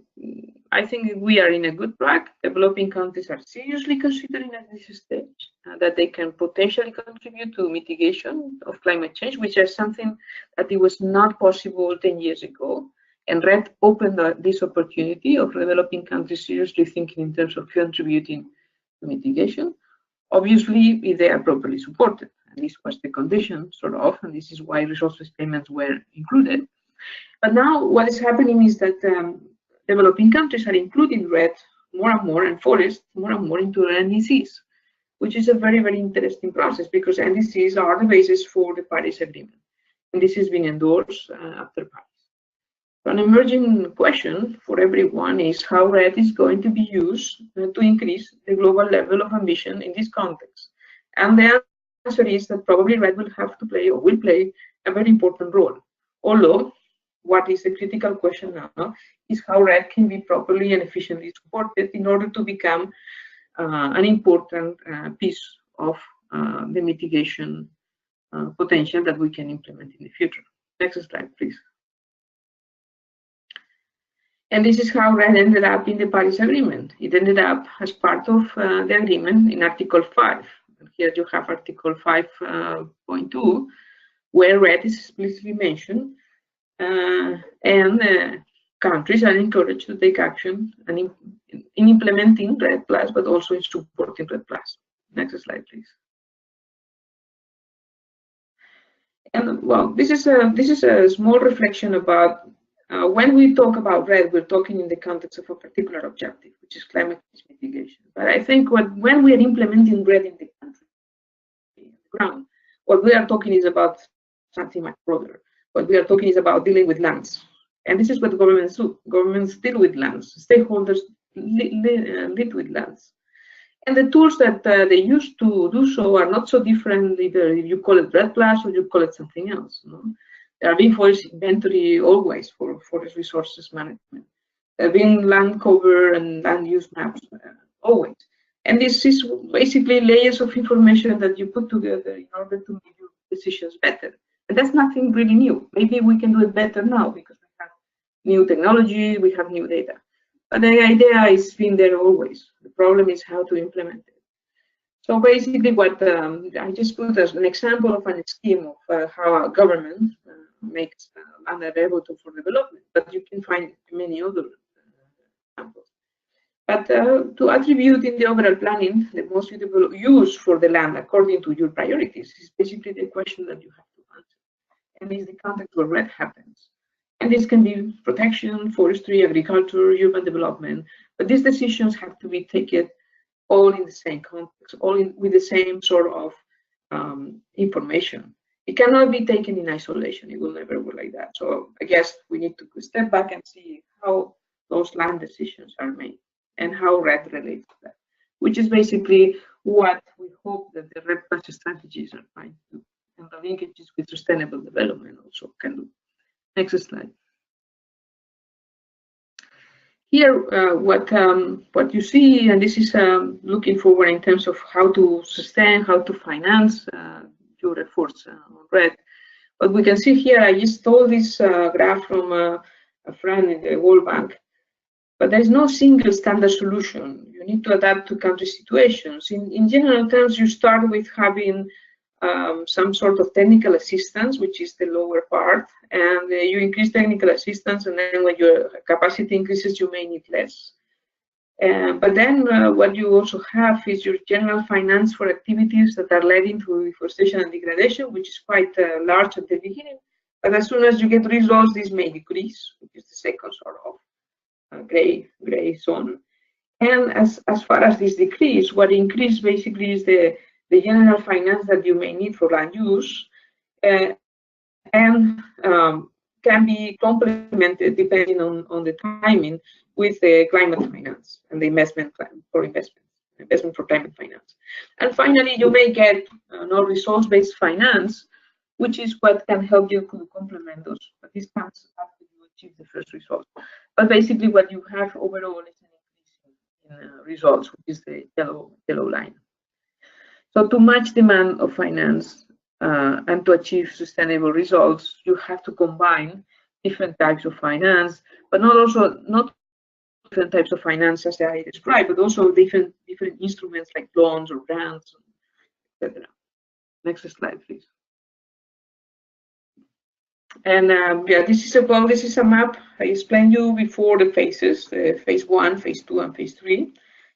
I think we are in a good track. Developing countries are seriously considering at this stage that they can potentially contribute to mitigation of climate change, which is something that it was not possible 10 years ago. And REDD opened this opportunity of developing countries seriously thinking in terms of contributing to mitigation. Obviously, if they are properly supported. And this was the condition, sort of, and this is why resource-based payments were included. But now what is happening is that developing countries are including REDD more and more, and forests more and more into NDCs, which is a very, very interesting process because NDCs are the basis for the Paris Agreement. And this has been endorsed after Paris. So an emerging question for everyone is how REDD is going to be used to increase the global level of ambition in this context. And the answer is that probably REDD will have to play or will play a very important role. Although, what is the critical question now is how REDD can be properly and efficiently supported in order to become an important piece of the mitigation potential that we can implement in the future. Next slide, please. And this is how REDD ended up in the Paris Agreement. It ended up as part of the agreement in Article 5. And here you have Article 5.2, where REDD is explicitly mentioned. And countries are encouraged to take action and in implementing REDD+, but also in supporting REDD+. Next slide, please. And well, this is a small reflection about when we talk about REDD, we're talking in the context of a particular objective, which is climate change mitigation. But I think when we are implementing REDD in the country, on the ground, what we are talking is about something much broader. What we are talking is about dealing with lands. And this is what governments do. Governments deal with lands. Stakeholders live with lands. And the tools that they use to do so are not so different, either if you call it REDD+ or you call it something else. No? There have been forest inventory always for forest resources management. There have been land cover and land use maps always. And this is basically layers of information that you put together in order to make your decisions better. And that's nothing really new. Maybe we can do it better now because we have new technology, we have new data. But the idea has been there always. The problem is how to implement it. So basically what I just put as an example of a scheme of how a government makes land available for development, but you can find many other examples. But to attribute in the overall planning the most suitable use for the land according to your priorities is basically the question that you have to answer. And is the context where REDD happens. And this can be protection, forestry, agriculture, urban development, but these decisions have to be taken all in the same context, all with the same sort of information. It cannot be taken in isolation. It will never work like that. So I guess we need to step back and see how those land decisions are made and how REDD relates to that, which is basically what we hope that the REDD plus strategies are trying to do, and the linkages with sustainable development also can do. Next slide. Here, what you see, and this is looking forward in terms of how to sustain, how to finance your efforts on REDD. But we can see here, I just stole this graph from a friend in the World Bank. But there is no single standard solution. You need to adapt to country situations. In general terms, you start with having some sort of technical assistance, which is the lower part, and you increase technical assistance, and then when your capacity increases, you may need less. But then what you also have is your general finance for activities that are leading to deforestation and degradation, which is quite large at the beginning. But as soon as you get results, this may decrease, which is the second sort of gray zone. And as far as this decrease, what increase basically is the general finance that you may need for land use, and can be complemented depending on the timing with the climate finance and the investment plan for investment for climate finance. And finally, you may get resource-based finance, which is what can help you to complement those. But this comes after you achieve the first result. But basically, what you have overall is an increase in results, which is the yellow line. So to match demand of finance and to achieve sustainable results, you have to combine different types of finance, but not different types of finance as I described, but also different instruments like loans or grants, etc. Next slide, please. And yeah, this is a map. I explained you before the phases, phase 1, phase 2, and phase 3.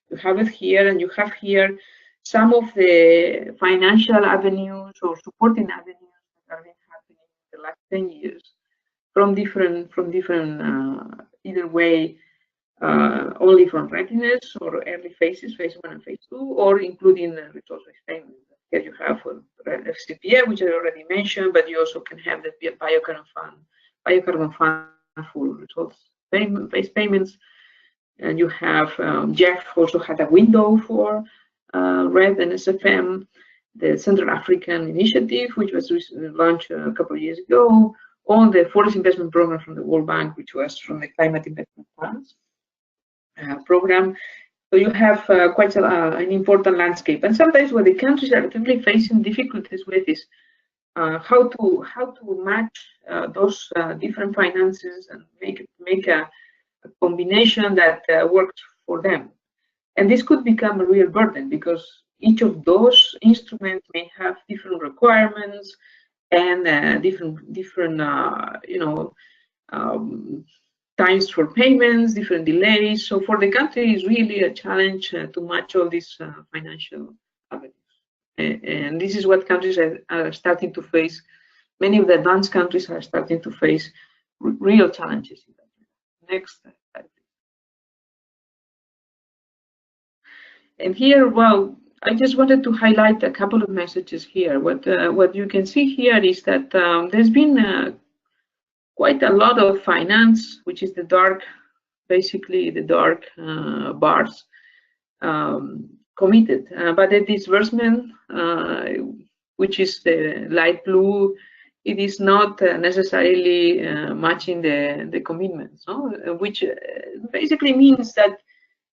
You have it here, and you have here some of the financial avenues or supporting avenues that have been happening in the last 10 years from different either way, only from readiness or early phases, phase 1 and phase 2, or including resource-based payment. Here you have FCPA, which I already mentioned, but you also can have the biocarbon fund for resource-based payments. And you have, Jeff also had a window for REDD and SFM, the Central African Initiative, which was launched a couple of years ago, on the Forest Investment Program from the World Bank, which was from the Climate Investment Funds program. So you have quite an important landscape. And sometimes what the countries are really facing difficulties with is how to match those different finances and make a combination that works for them. And this could become a real burden because each of those instruments may have different requirements and different times for payments, different delays. So for the country, it's really a challenge to match all these financial avenues. And this is what countries are starting to face. Many of the advanced countries are starting to face real challenges. Next slide, please. And here, well, I just wanted to highlight a couple of messages here. What you can see here is that there's been quite a lot of finance, which is the dark, basically the dark bars, committed. But the disbursement, which is the light blue, it is not necessarily matching the commitments, no? Which basically means that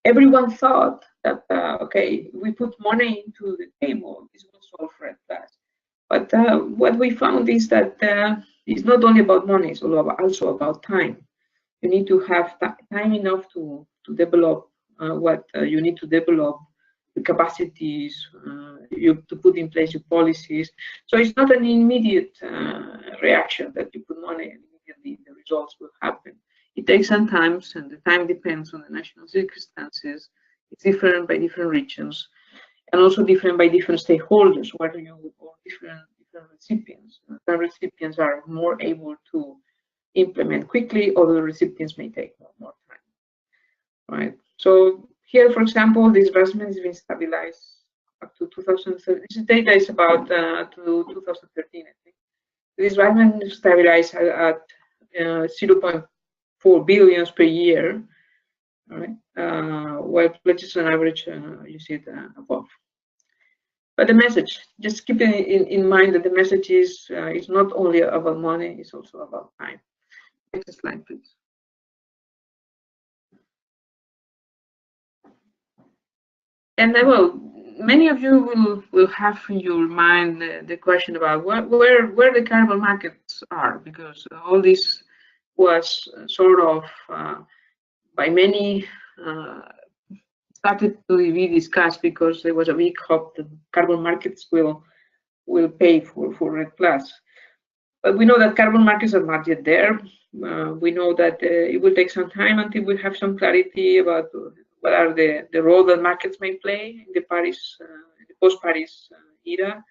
everyone thought that, okay, we put money into the table, this will solve REDD+. But what we found is that it's not only about money, it's also about time. You need to have time enough to develop what you need to develop, the capacities, to put in place your policies. So it's not an immediate reaction that you put money and immediately the results will happen. It takes some time, and the time depends on the national circumstances. It's different by different regions, and also different by different stakeholders, whether you or different recipients. Some recipients are more able to implement quickly, other recipients may take more time. Right. So here, for example, disbursement has been stabilized up to 2013. This data is about to 2013, I think. The disbursement stabilized at 0.4 billion per year, all right? While pledges on average, you see it above. But the message, just keep in mind that the message is not only about money, it's also about time. Next slide, please. And well, many of you will have in your mind the question about where the carbon markets are, because all this was sort of by many started to be discussed because there was a big hope that carbon markets will pay for REDD+. But we know that carbon markets are not yet there. We know that it will take some time until we have some clarity about what are the role that markets may play in the post-Paris era.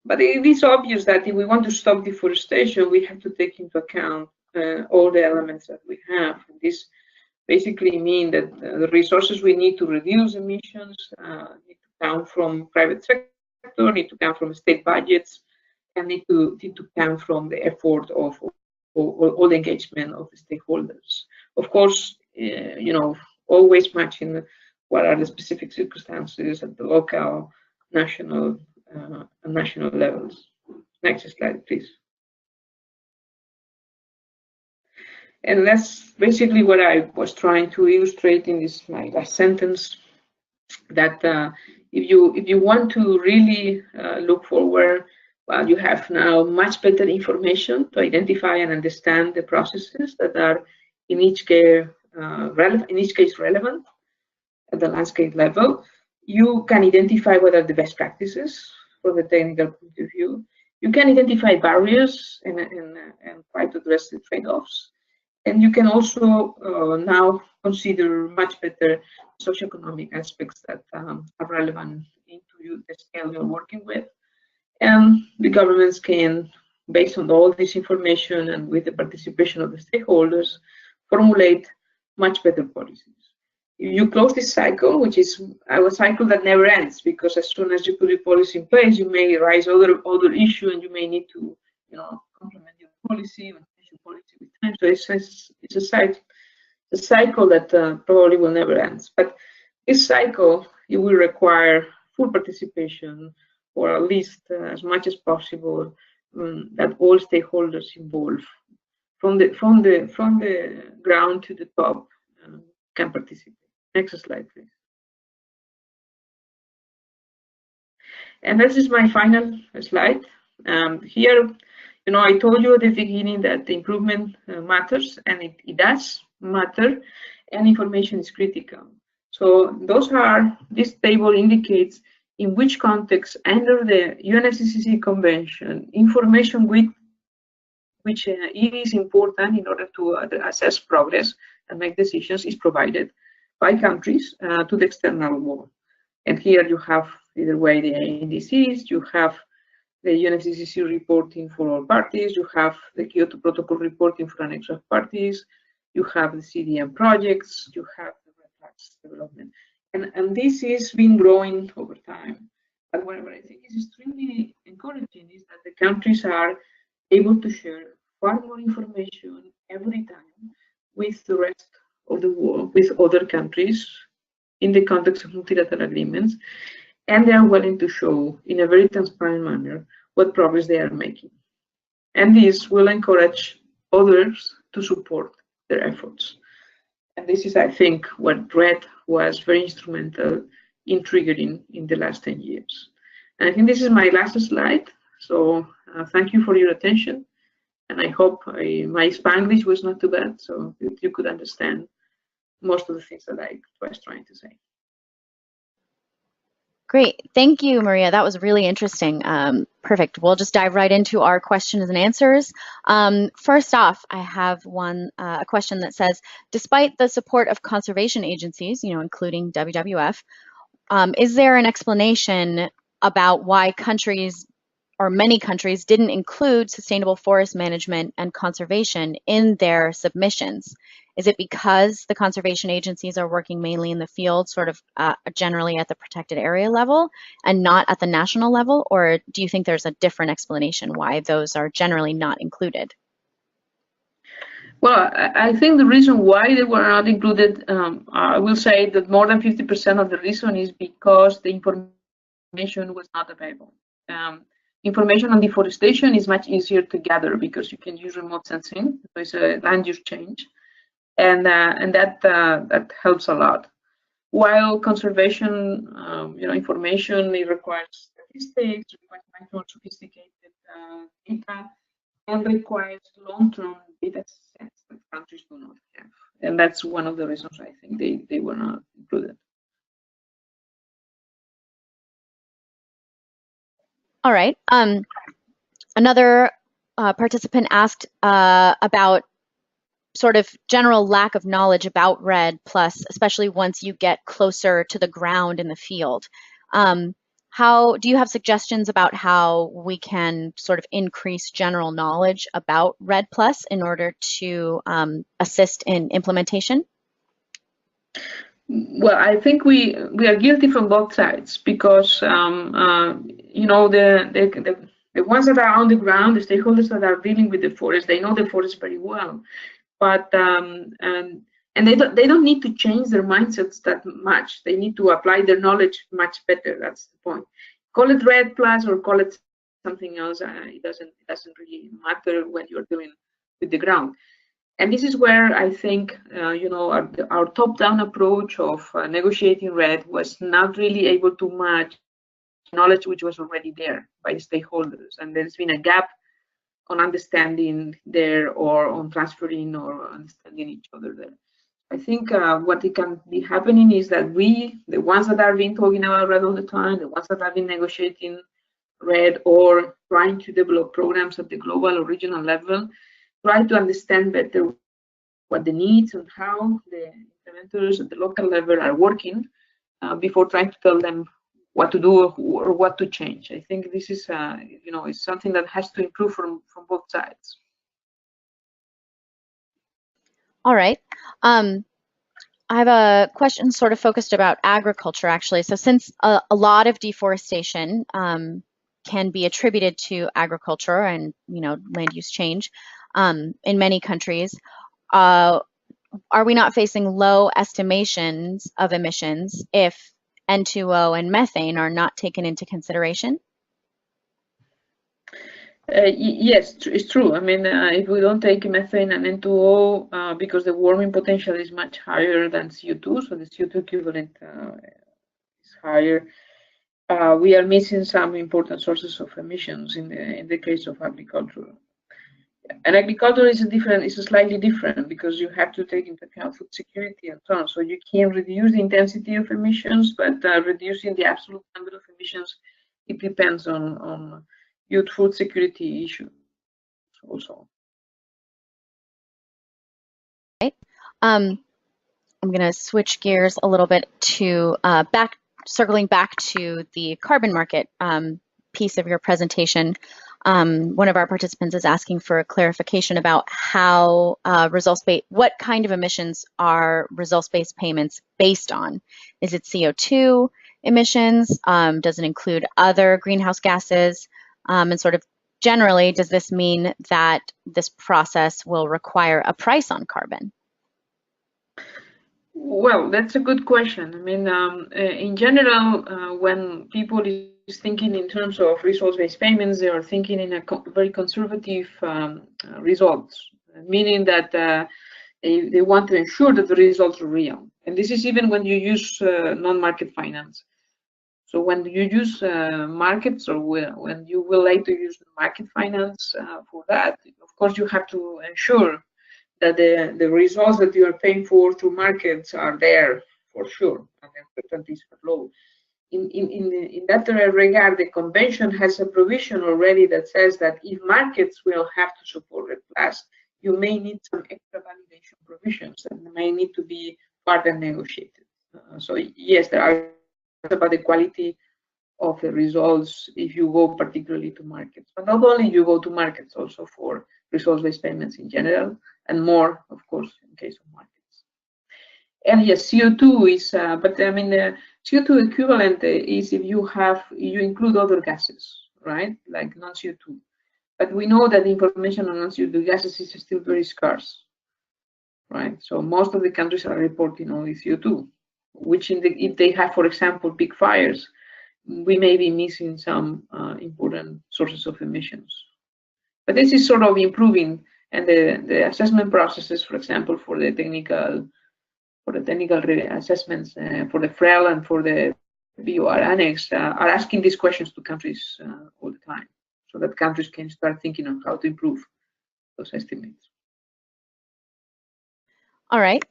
But it is obvious that if we want to stop deforestation, we have to take into account all the elements that we have. This basically mean that the resources we need to reduce emissions need to come from private sector, need to come from state budgets, and need to come from the effort of all the engagement of the stakeholders. Of course, you know, always matching what are the specific circumstances at the local, national, and national levels. Next slide, please. And that's basically what I was trying to illustrate in this my last sentence. That if you want to really look forward, well, you have now much better information to identify and understand the processes that are in each case relevant at the landscape level. You can identify what are the best practices from the technical point of view. You can identify barriers and try to address the trade-offs. And you can also now consider much better socioeconomic aspects that are relevant into the scale you're working with. And the governments can, based on all this information and with the participation of the stakeholders, formulate much better policies. If you close this cycle, which is a cycle that never ends, because as soon as you put a policy in place, you may raise other issues, and you may need to, you know, complement your policy or change your policy with time. So it's a cycle that probably will never end. But this cycle, it will require full participation, or at least as much as possible, that all stakeholders involved, from the ground to the top, can participate. Next slide, please. And this is my final slide. Here, you know, I told you at the beginning that the improvement matters, and it does matter, and information is critical. So this table indicates in which context under the UNFCCC convention, information which it is important in order to assess progress and make decisions is provided by countries to the external world. And here you have either way the NDCs, you have the UNFCCC reporting for all parties, you have the Kyoto Protocol reporting for an extra parties, you have the CDM projects, you have the REDD+ development. And this is been growing over time. But what I think is extremely encouraging is that the countries are able to share far more information every time with the rest of the world, with other countries in the context of multilateral agreements, and they are willing to show in a very transparent manner what progress they are making. And this will encourage others to support their efforts. And this is, I think, what REDD was very instrumental in triggering in the last 10 years. And I think this is my last slide. So thank you for your attention. And I hope my Spanglish was not too bad, so you could understand most of the things that I was trying to say. Great. Thank you, Maria. That was really interesting. Perfect. We'll just dive right into our questions and answers. First off, I have a question that says, despite the support of conservation agencies, you know, including WWF, is there an explanation about why countries or many countries didn't include sustainable forest management and conservation in their submissions? Is it because the conservation agencies are working mainly in the field, sort of generally at the protected area level and not at the national level? Or do you think there's a different explanation why those are generally not included? Well, I think the reason why they were not included, I will say that more than 50% of the reason is because the information was not available. Information on deforestation is much easier to gather because you can use remote sensing. So it's a land use change, and that helps a lot. While conservation, information, it requires statistics, requires much more sophisticated data, and requires long-term data sets that countries do not have. And that's one of the reasons I think they were not included. All right. Another participant asked about sort of general lack of knowledge about REDD+, especially once you get closer to the ground in the field. How do you have suggestions about how we can sort of increase general knowledge about REDD+ in order to assist in implementation? Well, I think we are guilty from both sides because the ones that are on the ground, the stakeholders that are dealing with the forest, they know the forest very well, but and they don't need to change their mindsets that much. They need to apply their knowledge much better. That's the point. Call it REDD+ or call it something else. It doesn't really matter when you're dealing with the ground. And this is where I think our top-down approach of negotiating REDD was not really able to match knowledge which was already there by the stakeholders, and there's been a gap on understanding there or on transferring or understanding each other there. I think what it can be happening is that we, the ones that have been talking about REDD all the time, the ones that have been negotiating REDD or trying to develop programs at the global or regional level, try to understand better what the needs and how the implementers at the local level are working before trying to tell them what to do or what to change. I think this is, is something that has to improve from both sides. All right. I have a question sort of focused about agriculture, actually. So since a lot of deforestation can be attributed to agriculture and land use change in many countries, are we not facing low estimations of emissions if N2O and methane are not taken into consideration? Yes, it's true. I mean, if we don't take methane and N2O, because the warming potential is much higher than CO2, so the CO2 equivalent is higher, we are missing some important sources of emissions in the case of agriculture. And agriculture is slightly different because you have to take into account food security and so on. So you can reduce the intensity of emissions, but reducing the absolute number of emissions, it depends on your food security issue also. Right. I'm going to switch gears a little bit to circling back to the carbon market piece of your presentation. One of our participants is asking for a clarification about how what kind of emissions are results-based payments based on? Is it CO2 emissions? Does it include other greenhouse gases? And sort of generally, does this mean that this process will require a price on carbon? Well, that's a good question. I mean, in general, when people is thinking in terms of results-based payments, they are thinking in a very conservative results, meaning that they want to ensure that the results are real. And this is even when you use non-market finance. So when you use markets or when you will later use market finance for that, of course, you have to ensure that the results that you are paying for through markets are there for sure, and the uncertainties are low. In that regard, the convention has a provision already that says that if markets will have to support REDD+, you may need some extra validation provisions that may need to be further negotiated. So yes, there are about the quality of the results if you go particularly to markets. But not only you go to markets, also for results-based payments in general, and more, of course, in case of markets. And yes, CO2 is, but I mean, the CO2 equivalent is if you include other gases, right, like non-CO2. But we know that the information on non-CO2 gases is still very scarce, right? So most of the countries are reporting only CO2, which if they have, for example, big fires, we may be missing some important sources of emissions. But this is sort of improving, and the assessment processes, for example, for the technical assessments for the FREL and for the BOR annex are asking these questions to countries all the time, so that countries can start thinking on how to improve those estimates. All right.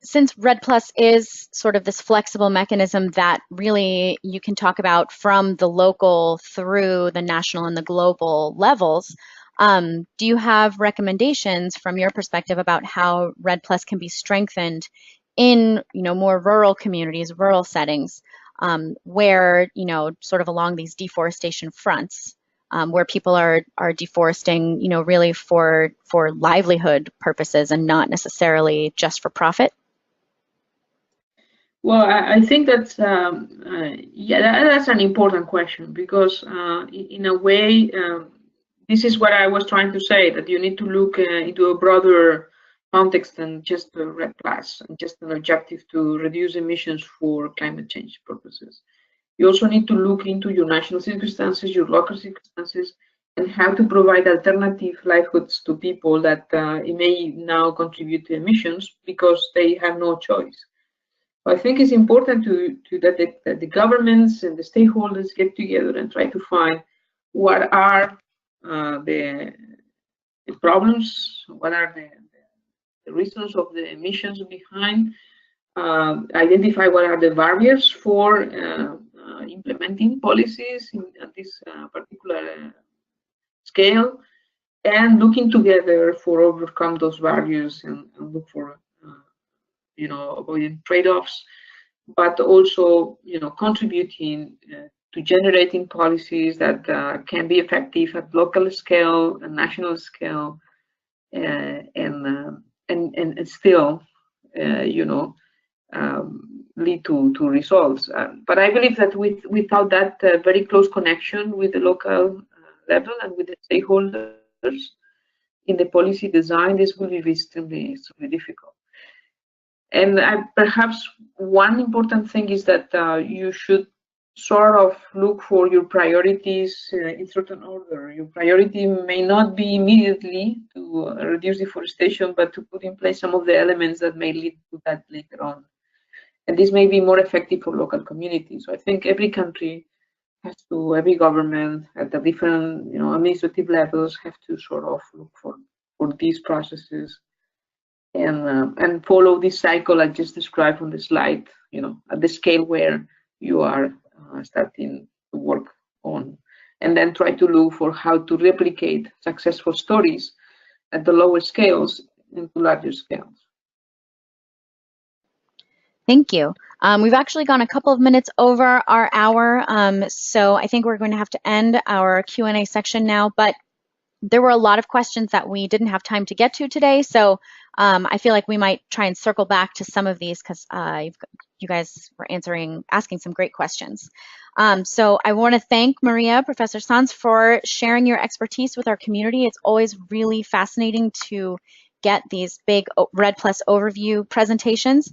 Since REDD+ is sort of this flexible mechanism that really you can talk about from the local through the national and the global levels, do you have recommendations from your perspective about how REDD+ can be strengthened in more rural communities, rural settings, where sort of along these deforestation fronts, where people are deforesting really for livelihood purposes and not necessarily just for profit? Well, I think that's that's an important question, because in a way, this is what I was trying to say, that you need to look into a broader context than just the REDD+ and just an objective to reduce emissions for climate change purposes. You also need to look into your national circumstances, your local circumstances, and how to provide alternative livelihoods to people that may now contribute to emissions because they have no choice. So I think it's important that the governments and the stakeholders get together and try to find what are the problems, what are the reasons of the emissions behind, identify what are the barriers for implementing policies at this particular scale, and looking together for overcome those barriers and look for avoiding trade-offs, but also contributing to generating policies that can be effective at local scale and national scale, and still lead to results. But I believe that without that very close connection with the local level and with the stakeholders in the policy design, this will be extremely difficult. And perhaps one important thing is that you should sort of look for your priorities in certain order. Your priority may not be immediately to reduce deforestation, but to put in place some of the elements that may lead to that later on. And this may be more effective for local communities. So I think every country every government at the different administrative levels have to sort of look for these processes and follow this cycle I just described on the slide, at the scale where you are starting to work on, and then try to look for how to replicate successful stories at the lower scales into larger scales. Thank you. We've actually gone a couple of minutes over our hour, so I think we're going to have to end our Q&A section now, but there were a lot of questions that we didn't have time to get to today, so I feel like we might try and circle back to some of these because you guys were asking some great questions. So I want to thank Maria, Professor Sanz, for sharing your expertise with our community. It's always really fascinating to get these big REDD+ overview presentations.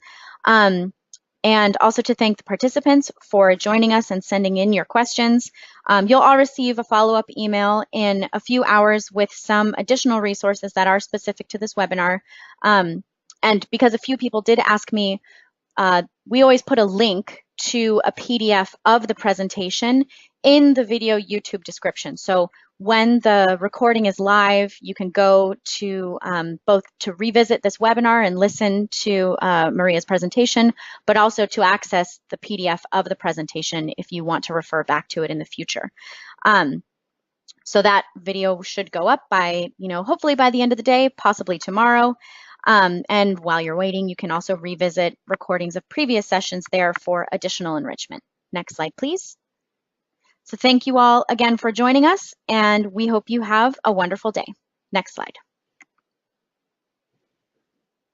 And also to thank the participants for joining us and sending in your questions. You'll all receive a follow-up email in a few hours with some additional resources that are specific to this webinar. And because a few people did ask me, we always put a link to a PDF of the presentation in the video YouTube description. So when the recording is live, you can go to both to revisit this webinar and listen to Maria's presentation, but also to access the PDF of the presentation if you want to refer back to it in the future. So that video should go up by, hopefully by the end of the day, possibly tomorrow. And while you're waiting, you can also revisit recordings of previous sessions there for additional enrichment. Next slide, please. So thank you all again for joining us, and we hope you have a wonderful day. Next slide.